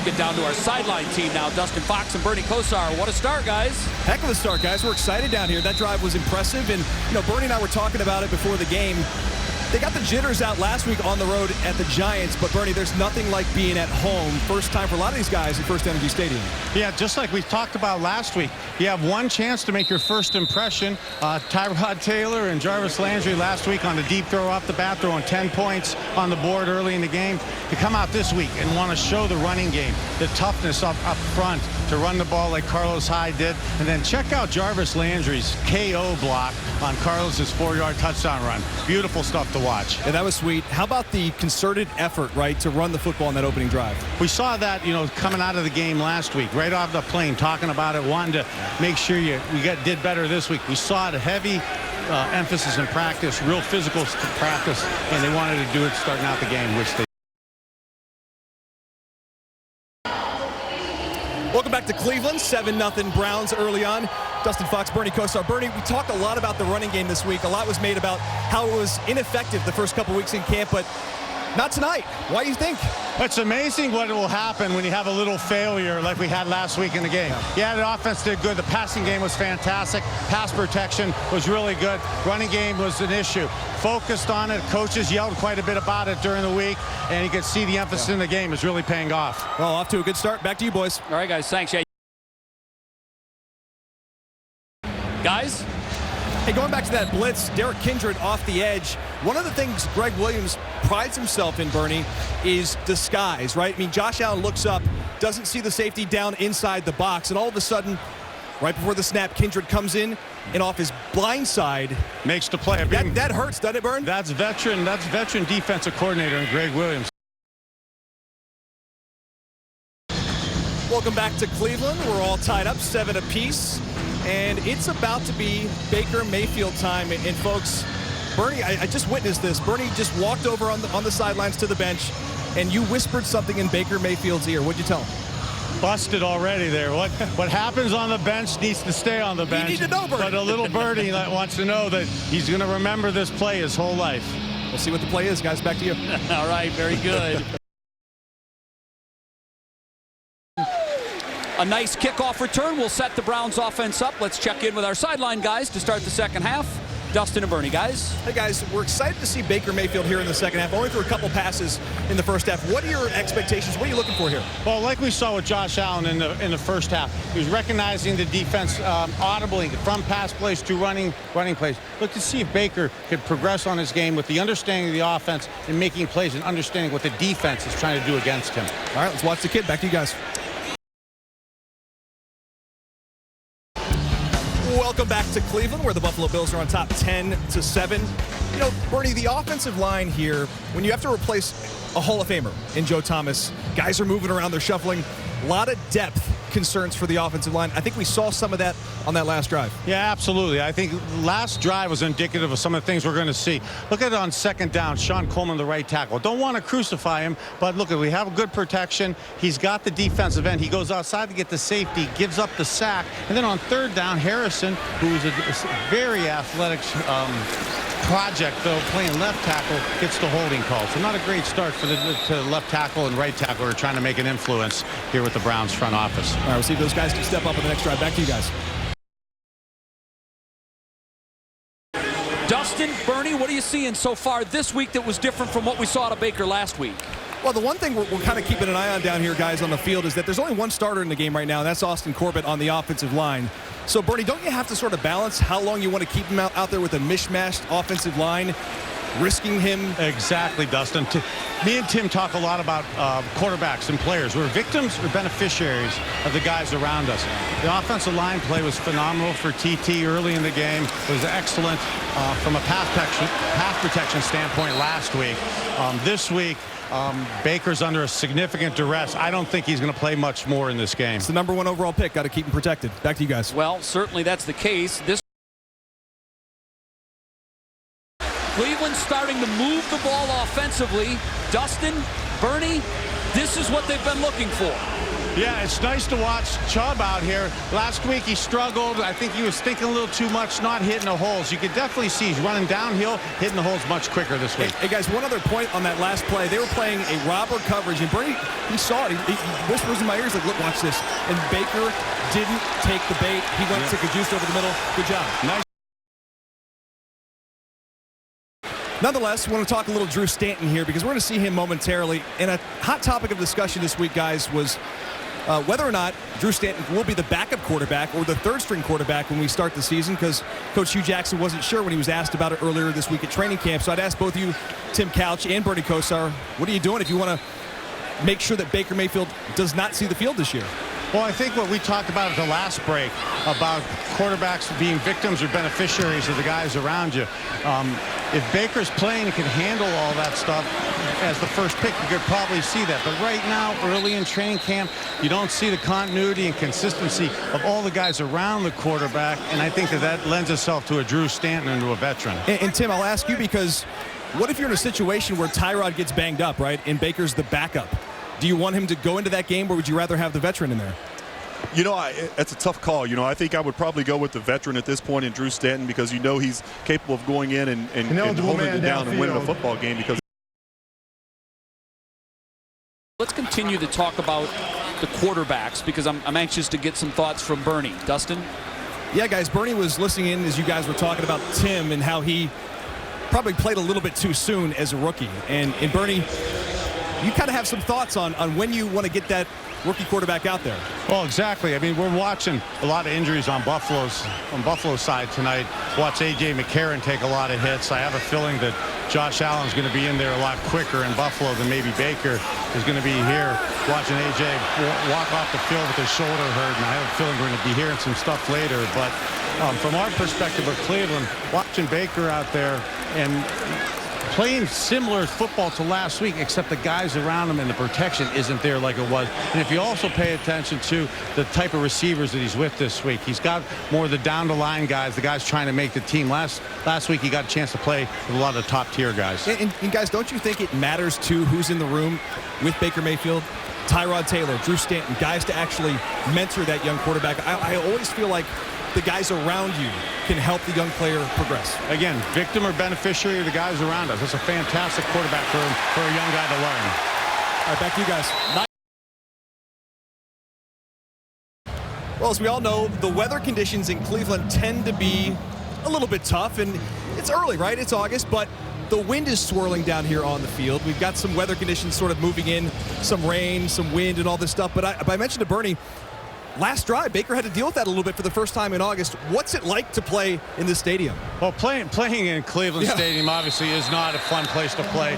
get down to our sideline team now. Dustin Fox and Bernie Kosar. What a start, guys. Heck of a start, guys. We're excited down here. That drive was impressive. And, Bernie and I were talking about it before the game. They got the jitters out last week on the road at the Giants, but Bernie, there's nothing like being at home. First time for a lot of these guys at First Energy Stadium. Yeah, just like we talked about last week, you have one chance to make your first impression. Tyrod Taylor and Jarvis Landry last week on the deep throw off the bat, throwing 10 points on the board early in the game. To come out this week and want to show the running game, the toughness up front to run the ball like Carlos Hyde did. And then check out Jarvis Landry's KO block on Carlos's 4-yard touchdown run. Beautiful stuff to watch. And that was sweet. How about the concerted effort, right, to run the football in that opening drive? We saw that, coming out of the game last week, right off the plane, talking about it, wanting to make sure did better this week. We saw it, heavy emphasis in practice, real physical practice, and they wanted to do it starting out the game, which they. Welcome back to Cleveland. 7-0 Browns early on. Dustin Fox, Bernie Kosar. Bernie, we talked a lot about the running game this week. A lot was made about how it was ineffective the first couple weeks in camp, but not tonight. Why do you think? It's amazing what will happen when you have a little failure like we had last week in the game. Yeah, the offense did good. The passing game was fantastic. Pass protection was really good. Running game was an issue. Focused on it. Coaches yelled quite a bit about it during the week, and you can see the emphasis in the game is really paying off. Well, off to a good start. Back to you, boys. All right, guys. Thanks. Guys? Hey, going back to that blitz, Derek Kindred off the edge. One of the things Greg Williams prides himself in, Bernie, is disguise, right? I mean, Josh Allen looks up, doesn't see the safety down inside the box, and all of a sudden, right before the snap, Kindred comes in and off his blind side makes the play. That hurts, doesn't it, Bern? That's veteran defensive coordinator and Greg Williams. Welcome back to Cleveland. We're all tied up, 7 apiece. And it's about to be Baker Mayfield time. And folks, Bernie, I just witnessed this. Bernie just walked over on the sidelines to the bench, and you whispered something in Baker Mayfield's ear. What'd you tell him? Busted already there. What happens on the bench needs to stay on the bench. You need to know, Bernie. But a little birdie wants to know that he's going to remember this play his whole life. We'll see what the play is, guys. Back to you. All right, very good. A nice kickoff return will set the Browns offense up. Let's check in with our sideline guys to start the second half. Dustin and Bernie, guys. Hey, guys, we're excited to see Baker Mayfield here in the second half. Only threw a couple passes in the first half. What are your expectations? What are you looking for here? Well, like we saw with Josh Allen in the first half, he was recognizing the defense audibly from pass plays to running plays. Look to see if Baker could progress on his game with the understanding of the offense and making plays and understanding what the defense is trying to do against him. All right, let's watch the kid. Back to you guys. Welcome back to Cleveland, where the Buffalo Bills are on top 10-7. Bernie, the offensive line here, when you have to replace a Hall of Famer in Joe Thomas, guys are moving around, they're shuffling. A lot of depth concerns for the offensive line. I think we saw some of that on that last drive. Yeah, absolutely. I think last drive was indicative of some of the things we're going to see. Look at it on second down. Sean Coleman, the right tackle. Don't want to crucify him, but look, we have good protection. He's got the defensive end. He goes outside to get the safety, gives up the sack. And then on third down, Harrison, who's a very athletic project, though, playing left tackle, gets the holding call. So not a great start for the left tackle and right tackle who are trying to make an influence here with the Browns front office. All right, we'll see if those guys can step up in the next drive. Back to you guys. Dustin, Bernie, what are you seeing so far this week that was different from what we saw to Baker last week? Well, the one thing we're kind of keeping an eye on down here, guys, on the field is that there's only one starter in the game right now, and that's Austin Corbett on the offensive line. So, Bernie, don't you have to sort of balance how long you want to keep him out there with a mishmashed offensive line, risking him? Exactly, Dustin. Me and Tim talk a lot about quarterbacks and players. We're victims or beneficiaries of the guys around us. The offensive line play was phenomenal for TT early in the game. It was excellent from a pass protection standpoint last week. This week, Baker's under a significant duress. I don't think he's going to play much more in this game. It's the #1 overall pick. Got to keep him protected. Back to you guys. Well, certainly that's the case. Cleveland starting to move the ball offensively. Dustin, Bernie, this is what they've been looking for. Yeah, it's nice to watch Chubb out here. Last week he struggled. I think he was thinking a little too much, not hitting the holes. You could definitely see he's running downhill, hitting the holes much quicker this week. Hey guys, one other point on that last play. They were playing a robber coverage, and Bernie, he saw it. He whispers in my ears like, look, watch this. And Baker didn't take the bait. He went to Kajust over the middle. Good job. Nice. Nonetheless, we want to talk a little Drew Stanton here because we're going to see him momentarily. And a hot topic of discussion this week, guys, was whether or not Drew Stanton will be the backup quarterback or the third-string quarterback when we start the season, because Coach Hugh Jackson wasn't sure when he was asked about it earlier this week at training camp. So I'd ask both of you, Tim Couch and Bernie Kosar, what are you doing if you want to make sure that Baker Mayfield does not see the field this year? Well, I think what we talked about at the last break about quarterbacks being victims or beneficiaries of the guys around you. If Baker's playing and can handle all that stuff as the first pick, you could probably see that. But right now, early in training camp, you don't see the continuity and consistency of all the guys around the quarterback, and I think that lends itself to a Drew Stanton and to a veteran. And Tim, I'll ask you, because what if you're in a situation where Tyrod gets banged up, right, and Baker's the backup? Do you want him to go into that game, or would you rather have the veteran in there? You know, it's a tough call. You know, I think I would probably go with the veteran at this point in Drew Stanton, because you know he's capable of going in and holding it down and winning a football game. Because let's continue to talk about the quarterbacks, because I'm anxious to get some thoughts from Bernie. Dustin? Yeah, guys, Bernie was listening in as you guys were talking about Tim and how he probably played a little bit too soon as a rookie. And Bernie, you kind of have some thoughts on when you want to get that rookie quarterback out there. Well, exactly. I mean, we're watching a lot of injuries on Buffalo's side tonight. Watch A.J. McCarron take a lot of hits. I have a feeling that Josh Allen's going to be in there a lot quicker in Buffalo than maybe Baker is going to be here. Watching A.J. walk off the field with his shoulder hurt, and I have a feeling we're going to be hearing some stuff later. But from our perspective of Cleveland, watching Baker out there and playing similar football to last week, except the guys around him and the protection isn't there like it was. And if you also pay attention to the type of receivers that he's with this week, he's got more of the down-the-line guys, the guys trying to make the team. Last week he got a chance to play with a lot of the top-tier guys. And guys, don't you think it matters, too, who's in the room with Baker Mayfield? Tyrod Taylor, Drew Stanton, guys to actually mentor that young quarterback. I always feel like the guys around you can help the young player progress. Again, victim or beneficiary of the guys around us. It's a fantastic quarterback for a young guy to learn. All right, back to you guys. Well, as we all know, the weather conditions in Cleveland tend to be a little bit tough, and it's early, right? It's August, but the wind is swirling down here on the field. We've got some weather conditions sort of moving in, some rain, some wind, and all this stuff. But I mentioned to Bernie, last drive, Baker had to deal with that a little bit for the first time in August. What's it like to play in this stadium? Well, playing in Cleveland Stadium obviously is not a fun place to play.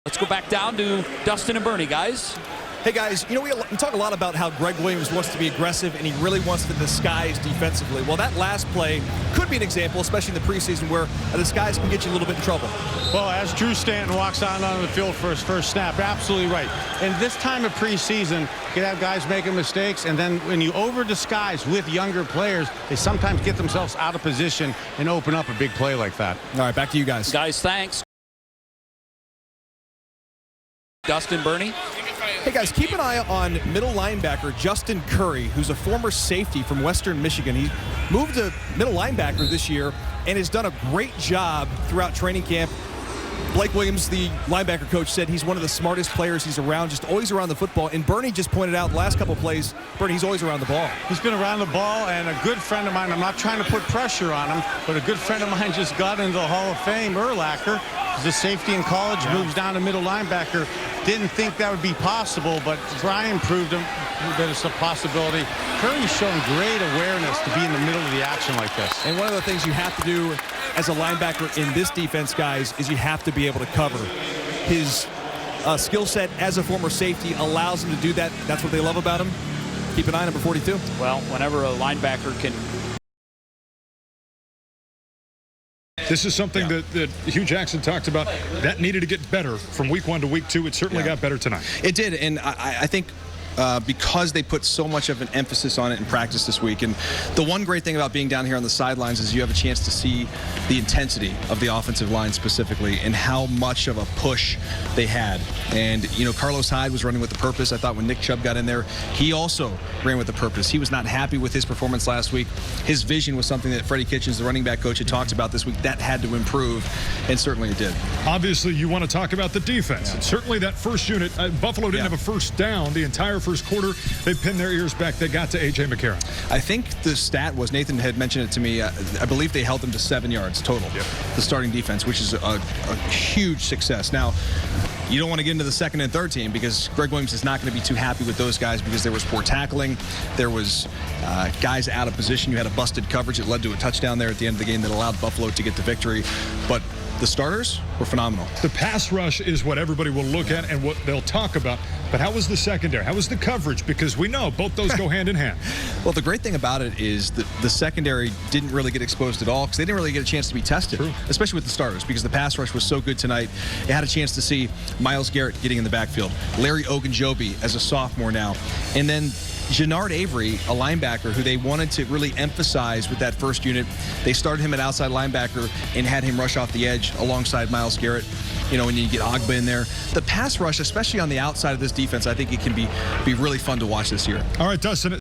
Let's go back down to Dustin and Bernie, guys. Hey, guys, you know, we talk a lot about how Greg Williams wants to be aggressive and he really wants to disguise defensively. Well, that last play could be an example, especially in the preseason, where a disguise can get you a little bit in trouble. Well, as Drew Stanton walks out onto the field for his first snap, absolutely right. And this time of preseason, you can have guys making mistakes, and then when you over-disguise with younger players, they sometimes get themselves out of position and open up a big play like that. All right, back to you guys. Guys, thanks. Dustin, Bernie? Hey, guys, keep an eye on middle linebacker Justin Curry, who's a former safety from Western Michigan. He moved to middle linebacker this year and has done a great job throughout training camp. Blake Williams, the linebacker coach, said he's one of the smartest players he's around, just always around the football. And Bernie just pointed out the last couple plays, Bernie, he's always around the ball. He's been around the ball, and a good friend of mine, I'm not trying to put pressure on him, but a good friend of mine just got into the Hall of Fame, Urlacher. He's a safety in college, moves down to middle linebacker. Didn't think that would be possible, but Brian proved him that it's a possibility. Curry's shown great awareness to be in the middle of the action like this. And one of the things you have to do as a linebacker in this defense, guys, is you have to be able to cover. His skill set as a former safety allows him to do that. That's what they love about him. Keep an eye on number 42. Well, whenever a linebacker can... This is something that Hugh Jackson talked about. That needed to get better from week 1 to week 2. It certainly got better tonight. It did, and I think because they put so much of an emphasis on it in practice this week. And the one great thing about being down here on the sidelines is you have a chance to see the intensity of the offensive line specifically and how much of a push they had. And, you know, Carlos Hyde was running with the purpose. I thought when Nick Chubb got in there, he also ran with the purpose. He was not happy with his performance last week. His vision was something that Freddie Kitchens, the running back coach, had talked about this week. That had to improve, and certainly it did. Obviously, you want to talk about the defense. And certainly that first unit, Buffalo didn't have a first down the entire first quarter. They pinned their ears back. They got to A.J. McCarron. I think the stat was, Nathan had mentioned it to me, I believe they held them to 7 yards total, the starting defense, which is a huge success. Now, you don't want to get into the second and third team because Greg Williams is not going to be too happy with those guys because there was poor tackling. There was guys out of position. You had a busted coverage. It led to a touchdown there at the end of the game that allowed Buffalo to get the victory. But the starters were phenomenal. The pass rush is what everybody will look at and what they'll talk about. But how was the secondary? How was the coverage? Because we know both those go hand in hand. Well, the great thing about it is that the secondary didn't really get exposed at all because they didn't really get a chance to be tested, especially with the starters, because the pass rush was so good tonight. They had a chance to see Myles Garrett getting in the backfield, Larry Ogunjobi as a sophomore now, and then Jannard Avery, a linebacker who they wanted to really emphasize with that first unit. They started him at outside linebacker and had him rush off the edge alongside Myles Garrett. You know, when you get Ogba in there. The pass rush, especially on the outside of this defense, I think it can be really fun to watch this year. All right, Dustin,